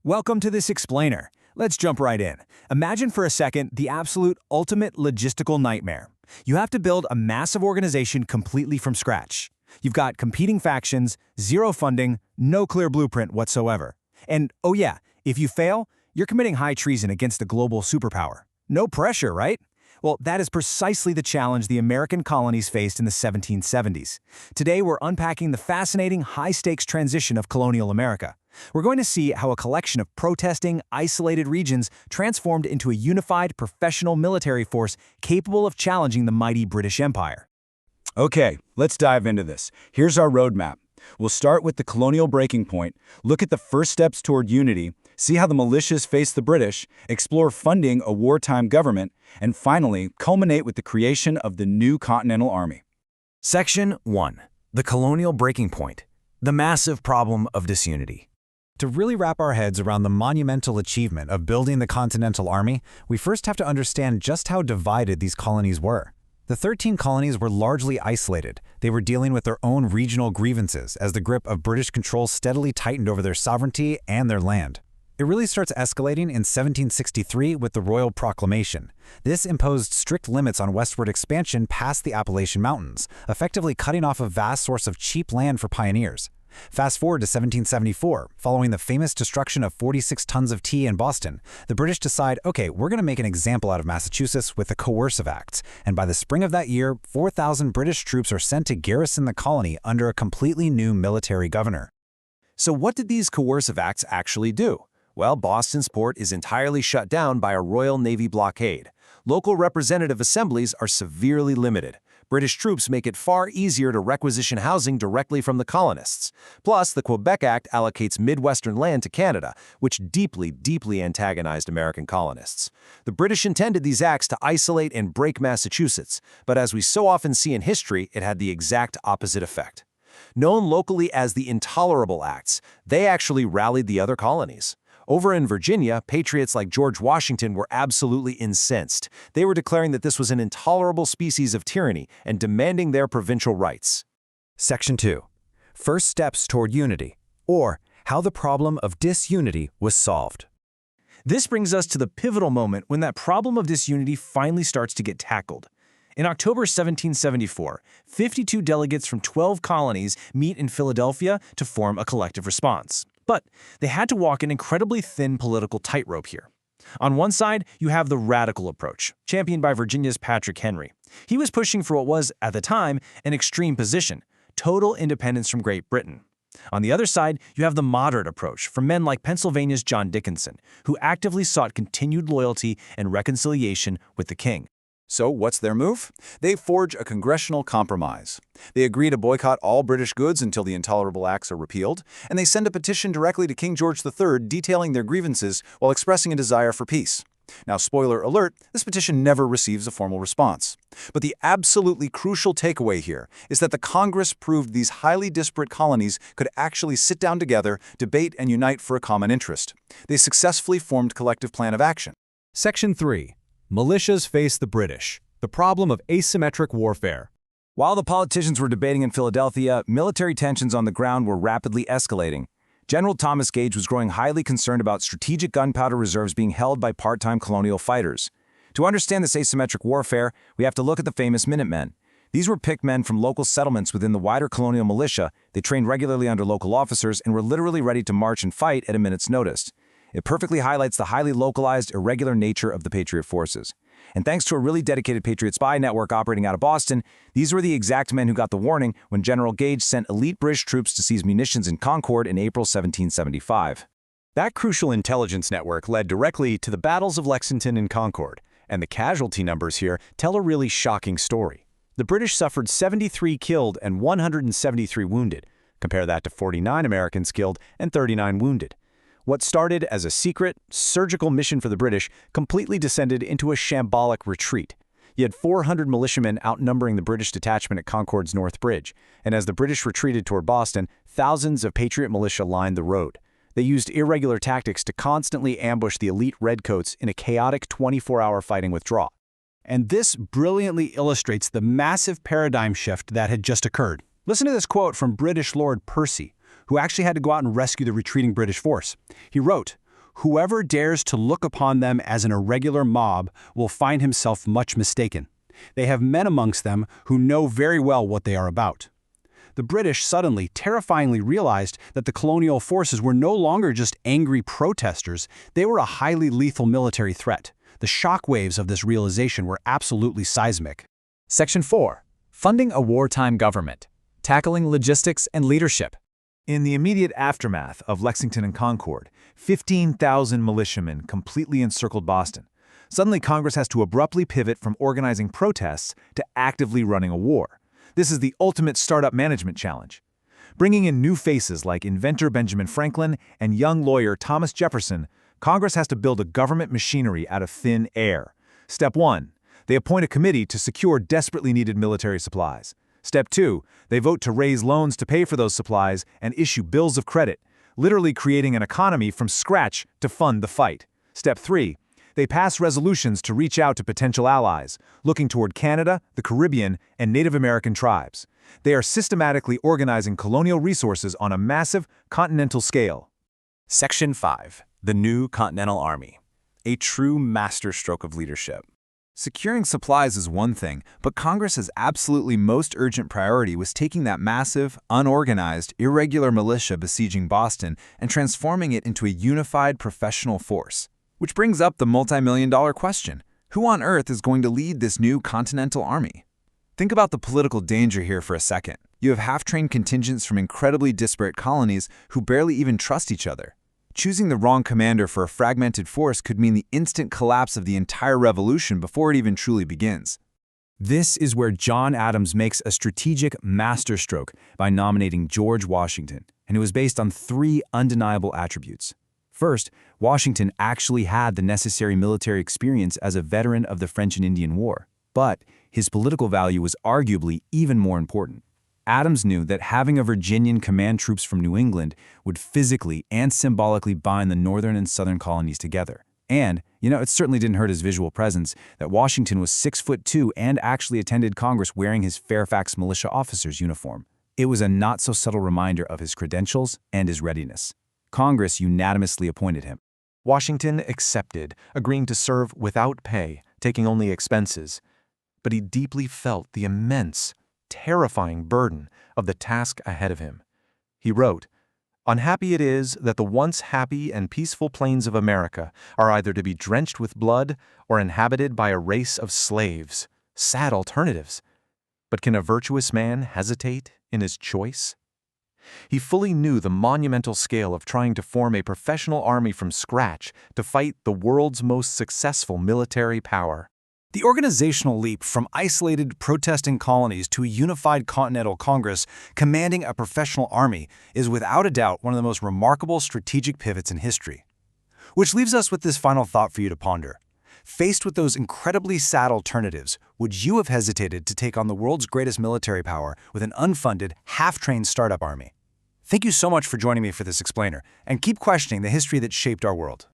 Welcome to this explainer. Let's jump right in. Imagine for a second the absolute ultimate logistical nightmare. You have to build a massive organization completely from scratch. You've got competing factions, zero funding, no clear blueprint whatsoever. And oh yeah, if you fail, you're committing high treason against a global superpower. No pressure, right? Well, that is precisely the challenge the American colonies faced in the 1770s. Today, we're unpacking the fascinating, high-stakes transition of colonial America. We're going to see how a collection of protesting, isolated regions transformed into a unified, professional military force capable of challenging the mighty British Empire. Okay, let's dive into this. Here's our roadmap. We'll start with the colonial breaking point, look at the first steps toward unity, see how the militias face the British, explore funding a wartime government, and finally, culminate with the creation of the new Continental Army. Section 1. The colonial breaking point. The massive problem of disunity. To really wrap our heads around the monumental achievement of building the Continental Army, we first have to understand just how divided these colonies were. The 13 colonies were largely isolated. They were dealing with their own regional grievances as the grip of British control steadily tightened over their sovereignty and their land. It really starts escalating in 1763 with the Royal Proclamation. This imposed strict limits on westward expansion past the Appalachian Mountains, effectively cutting off a vast source of cheap land for pioneers. Fast forward to 1774, following the famous destruction of 46 tons of tea in Boston, the British decide, okay, we're going to make an example out of Massachusetts with the Coercive Acts, and by the spring of that year, 4,000 British troops are sent to garrison the colony under a completely new military governor. So what did these Coercive Acts actually do? Well, Boston's port is entirely shut down by a Royal Navy blockade. Local representative assemblies are severely limited. British troops make it far easier to requisition housing directly from the colonists. Plus, the Quebec Act allocates Midwestern land to Canada, which deeply antagonized American colonists. The British intended these acts to isolate and break Massachusetts, but as we so often see in history, it had the exact opposite effect. Known locally as the Intolerable Acts, they actually rallied the other colonies. Over in Virginia, patriots like George Washington were absolutely incensed. They were declaring that this was an intolerable species of tyranny and demanding their provincial rights. Section 2. First steps toward unity, or how the problem of disunity was solved. This brings us to the pivotal moment when that problem of disunity finally starts to get tackled. In October 1774, 52 delegates from 12 colonies meet in Philadelphia to form a collective response. But they had to walk an incredibly thin political tightrope here. On one side, you have the radical approach, championed by Virginia's Patrick Henry. He was pushing for what was, at the time, an extreme position, total independence from Great Britain. On the other side, you have the moderate approach from men like Pennsylvania's John Dickinson, who actively sought continued loyalty and reconciliation with the king. So what's their move? They forge a congressional compromise. They agree to boycott all British goods until the Intolerable Acts are repealed, and they send a petition directly to King George III detailing their grievances while expressing a desire for peace. Now, spoiler alert, this petition never receives a formal response. But the absolutely crucial takeaway here is that the Congress proved these highly disparate colonies could actually sit down together, debate, and unite for a common interest. They successfully formed collective plan of action. Section 3. Militias face the British. The problem of asymmetric warfare. While the politicians were debating in Philadelphia, military tensions on the ground were rapidly escalating. General Thomas Gage was growing highly concerned about strategic gunpowder reserves being held by part-time colonial fighters. To understand this asymmetric warfare, we have to look at the famous Minutemen. These were picked men from local settlements within the wider colonial militia. They trained regularly under local officers and were literally ready to march and fight at a minute's notice. It perfectly highlights the highly localized, irregular nature of the Patriot forces. And thanks to a really dedicated Patriot spy network operating out of Boston, these were the exact men who got the warning when General Gage sent elite British troops to seize munitions in Concord in April 1775. That crucial intelligence network led directly to the battles of Lexington and Concord, and the casualty numbers here tell a really shocking story. The British suffered 73 killed and 173 wounded. Compare that to 49 Americans killed and 39 wounded. What started as a secret, surgical mission for the British completely descended into a shambolic retreat. You had 400 militiamen outnumbering the British detachment at Concord's North Bridge, and as the British retreated toward Boston, thousands of Patriot militia lined the road. They used irregular tactics to constantly ambush the elite redcoats in a chaotic 24-hour fighting withdrawal. And this brilliantly illustrates the massive paradigm shift that had just occurred. Listen to this quote from British Lord Percy, who actually had to go out and rescue the retreating British force. He wrote, Whoever dares to look upon them as an irregular mob will find himself much mistaken. They have men amongst them who know very well what they are about. The British suddenly, terrifyingly realized that the colonial forces were no longer just angry protesters, they were a highly lethal military threat. The shockwaves of this realization were absolutely seismic. Section 4. Funding a wartime government. Tackling logistics and leadership. In the immediate aftermath of Lexington and Concord, 15,000 militiamen completely encircled Boston. Suddenly, Congress has to abruptly pivot from organizing protests to actively running a war. This is the ultimate startup management challenge. Bringing in new faces like inventor Benjamin Franklin and young lawyer Thomas Jefferson, Congress has to build a government machinery out of thin air. Step 1. They appoint a committee to secure desperately needed military supplies. Step 2. They vote to raise loans to pay for those supplies and issue bills of credit, literally creating an economy from scratch to fund the fight. Step 3. They pass resolutions to reach out to potential allies, looking toward Canada, the Caribbean, and Native American tribes. They are systematically organizing colonial resources on a massive, continental scale. Section 5. The New Continental Army. A true masterstroke of leadership. Securing supplies is one thing, but Congress's absolutely most urgent priority was taking that massive, unorganized, irregular militia besieging Boston and transforming it into a unified professional force. Which brings up the multi-million-dollar question: who on earth is going to lead this new Continental Army? Think about the political danger here for a second. You have half-trained contingents from incredibly disparate colonies who barely even trust each other. Choosing the wrong commander for a fragmented force could mean the instant collapse of the entire revolution before it even truly begins. This is where John Adams makes a strategic masterstroke by nominating George Washington, and it was based on 3 undeniable attributes. First, Washington actually had the necessary military experience as a veteran of the French and Indian War, but his political value was arguably even more important. Adams knew that having a Virginian command troops from New England would physically and symbolically bind the northern and southern colonies together. And, it certainly didn't hurt his visual presence that Washington was 6'2" and actually attended Congress wearing his Fairfax militia officer's uniform. It was a not-so-subtle reminder of his credentials and his readiness. Congress unanimously appointed him. Washington accepted, agreeing to serve without pay, taking only expenses. But he deeply felt the immense, terrifying burden of the task ahead of him. He wrote, "Unhappy it is that the once happy and peaceful plains of America are either to be drenched with blood or inhabited by a race of slaves. Sad alternatives. But can a virtuous man hesitate in his choice?" He fully knew the monumental scale of trying to form a professional army from scratch to fight the world's most successful military power. The organizational leap from isolated protesting colonies to a unified Continental Congress commanding a professional army is without a doubt one of the most remarkable strategic pivots in history. Which leaves us with this final thought for you to ponder. Faced with those incredibly sad alternatives, would you have hesitated to take on the world's greatest military power with an unfunded, half-trained startup army? Thank you so much for joining me for this explainer, and keep questioning the history that shaped our world.